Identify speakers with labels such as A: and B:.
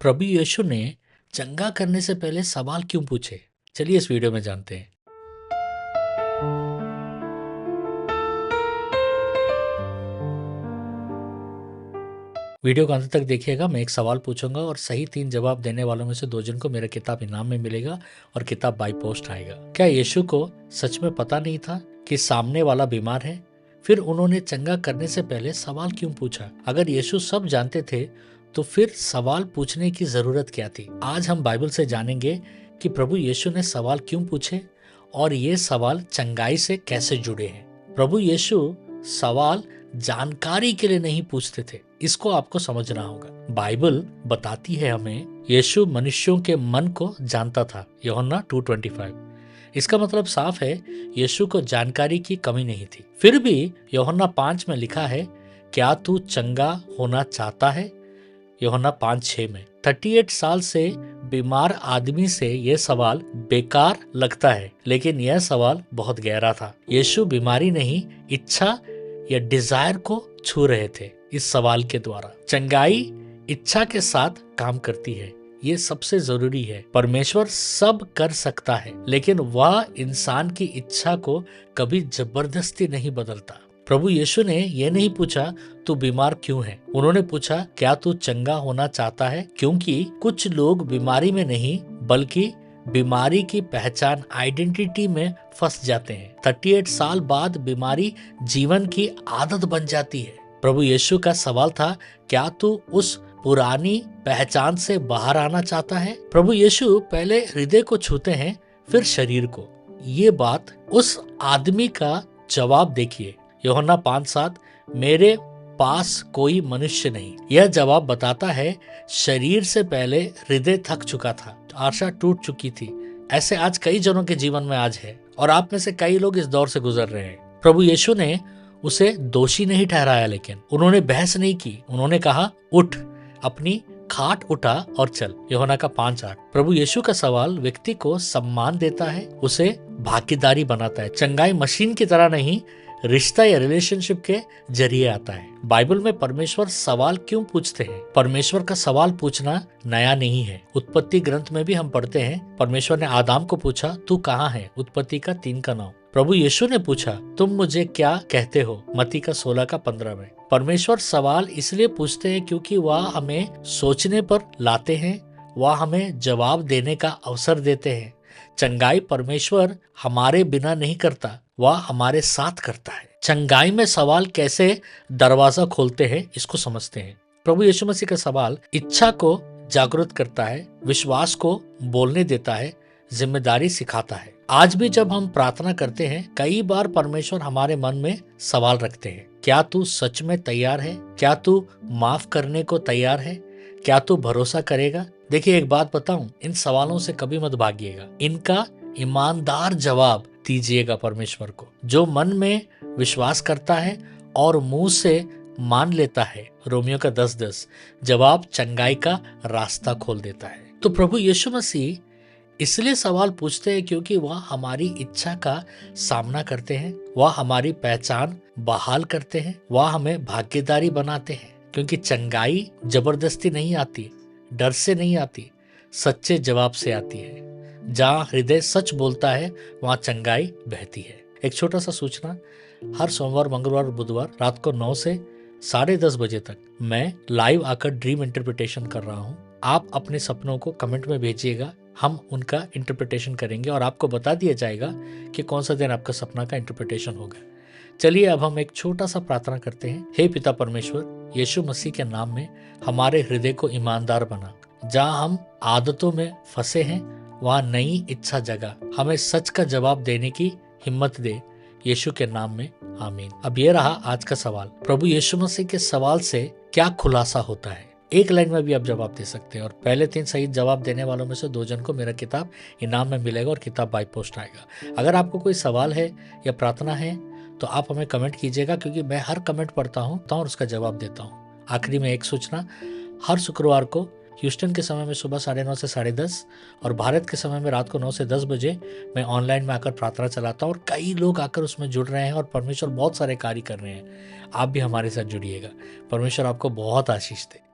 A: प्रभु यीशु ने चंगा करने से पहले सवाल क्यों पूछे? चलिए इस वीडियो में जानते हैं। वीडियो को अंत तक देखिएगा। मैं एक सवाल पूछूंगा और सही 3 जवाब देने वालों में से 2 जन को मेरा किताब इनाम में मिलेगा और किताब बाई पोस्ट आएगा। क्या यीशु को सच में पता नहीं था कि सामने वाला बीमार है? फिर उन्होंने चंगा करने से पहले सवाल क्यों पूछा? अगर यीशु सब जानते थे तो फिर सवाल पूछने की जरूरत क्या थी? आज हम बाइबल से जानेंगे कि प्रभु यीशु ने सवाल क्यों पूछे और ये सवाल चंगाई से कैसे जुड़े हैं। प्रभु यीशु सवाल जानकारी के लिए नहीं पूछते थे, इसको आपको समझना होगा। बाइबल बताती है हमें यीशु मनुष्यों के मन को जानता था, यूहन्ना 2:25। इसका मतलब साफ है, यीशु को जानकारी की कमी नहीं थी। फिर भी यूहन्ना 5 में लिखा है, क्या तू चंगा होना चाहता है? यूहन्ना 5:6 में 38 साल से बीमार आदमी से यह सवाल बेकार लगता है, लेकिन यह सवाल बहुत गहरा था। यीशु बीमारी नहीं, इच्छा या डिजायर को छू रहे थे इस सवाल के द्वारा। चंगाई इच्छा के साथ काम करती है, ये सबसे जरूरी है। परमेश्वर सब कर सकता है, लेकिन वह इंसान की इच्छा को कभी जबरदस्ती नहीं बदलता। प्रभु यीशु ने यह नहीं पूछा तू बीमार क्यों है, उन्होंने पूछा क्या तू चंगा होना चाहता है? क्योंकि कुछ लोग बीमारी में नहीं बल्कि बीमारी की पहचान आइडेंटिटी में फंस जाते हैं। 38 साल बाद बीमारी जीवन की आदत बन जाती है। प्रभु यीशु का सवाल था, क्या तू उस पुरानी पहचान से बाहर आना चाहता है? प्रभु यीशु पहले हृदय को छूते हैं, फिर शरीर को। ये बात उस आदमी का जवाब देखिए, यूहन्ना 5:7, मेरे पास कोई मनुष्य नहीं। यह जवाब बताता है शरीर से पहले हृदय थक चुका था, आशा टूट चुकी थी। ऐसे आज कई जनों के जीवन में आज है और आप में से कई लोग इस दौर से गुजर रहे हैं। प्रभु यीशु ने उसे दोषी नहीं ठहराया, लेकिन उन्होंने बहस नहीं की। उन्होंने कहा, उठ, अपनी खाट उठा और चल, यूहन्ना का 5:8। प्रभु यीशु का सवाल व्यक्ति को सम्मान देता है, उसे भागीदारी बनाता है। चंगाई मशीन की तरह नहीं, रिश्ता या रिलेशनशिप के जरिए आता है। बाइबल में परमेश्वर सवाल क्यों पूछते हैं? परमेश्वर का सवाल पूछना नया नहीं है। उत्पत्ति ग्रंथ में भी हम पढ़ते हैं, परमेश्वर ने आदम को पूछा, तू कहाँ है? उत्पत्ति का 3:9। प्रभु यीशु ने पूछा, तुम मुझे क्या कहते हो? मत्ती का 16:15 में। परमेश्वर सवाल इसलिए पूछते हैं क्योंकि वह हमें सोचने पर लाते हैं, वह हमें जवाब देने का अवसर देते हैं। चंगाई परमेश्वर हमारे बिना नहीं करता, वह हमारे साथ करता है। चंगाई में सवाल कैसे दरवाजा खोलते हैं, इसको समझते हैं। प्रभु यीशु मसीह का सवाल इच्छा को जागृत करता है, विश्वास को बोलने देता है, जिम्मेदारी सिखाता है। आज भी जब हम प्रार्थना करते हैं, कई बार परमेश्वर हमारे मन में सवाल रखते हैं। क्या तू सच में तैयार है? क्या तू माफ करने को तैयार है? क्या तू भरोसा करेगा? देखिए, एक बात बताऊं, इन सवालों से कभी मत भागिएगा, इनका ईमानदार जवाब दीजिएगा परमेश्वर को। जो मन में विश्वास करता है और मुंह से मान लेता है, रोमियो का 10:10, जवाब चंगाई का रास्ता खोल देता है। तो प्रभु यीशु मसीह इसलिए सवाल पूछते हैं क्योंकि वह हमारी इच्छा का सामना करते हैं, वह हमारी पहचान बहाल करते हैं, वह हमें भागीदारी बनाते हैं। क्योंकि चंगाई जबरदस्ती नहीं आती, डर से नहीं आती, सच्चे जवाब से आती है। जहाँ हृदय सच बोलता है, वहाँ चंगाई बहती है। एक छोटा सा सूचना, हर सोमवार, मंगलवार और बुधवार रात को 9 से 10:30 बजे तक मैं लाइव आकर ड्रीम इंटरप्रिटेशन कर रहा हूँ। आप अपने सपनों को कमेंट में भेजिएगा, हम उनका इंटरप्रिटेशन करेंगे और आपको बता दिया जाएगा कि कौन सा दिन आपका सपना का इंटरप्रिटेशन होगा। चलिए अब हम एक छोटा सा प्रार्थना करते हैं। हे पिता परमेश्वर, यीशु मसीह के नाम में हमारे हृदय को ईमानदार बना। जहाँ हम आदतों में फंसे हैं, वहाँ नई इच्छा जगा, हमें सच का जवाब देने की हिम्मत दे, यीशु के नाम में, आमीन। अब ये रहा आज का सवाल, प्रभु यीशु मसीह के सवाल से क्या खुलासा होता है? एक लाइन में भी आप जवाब दे सकते हैं और पहले 3 सही जवाब देने वालों में से 2 जन को मेरा किताब इनाम में मिलेगा और किताब बाई पोस्ट आएगा। अगर आपको कोई सवाल है या प्रार्थना है तो आप हमें कमेंट कीजिएगा, क्योंकि मैं हर कमेंट पढ़ता हूँ और उसका जवाब देता हूँ। आखिरी में एक सूचना, हर शुक्रवार को ह्यूस्टन के समय में सुबह 9:30 से 10:30 और भारत के समय में रात को 9 से 10 बजे मैं ऑनलाइन में आकर प्रार्थना चलाता हूँ और कई लोग आकर उसमें जुड़ रहे हैं और परमेश्वर बहुत सारे कार्य कर रहे हैं। आप भी हमारे साथ जुड़िएगा। परमेश्वर आपको बहुत आशीष दे।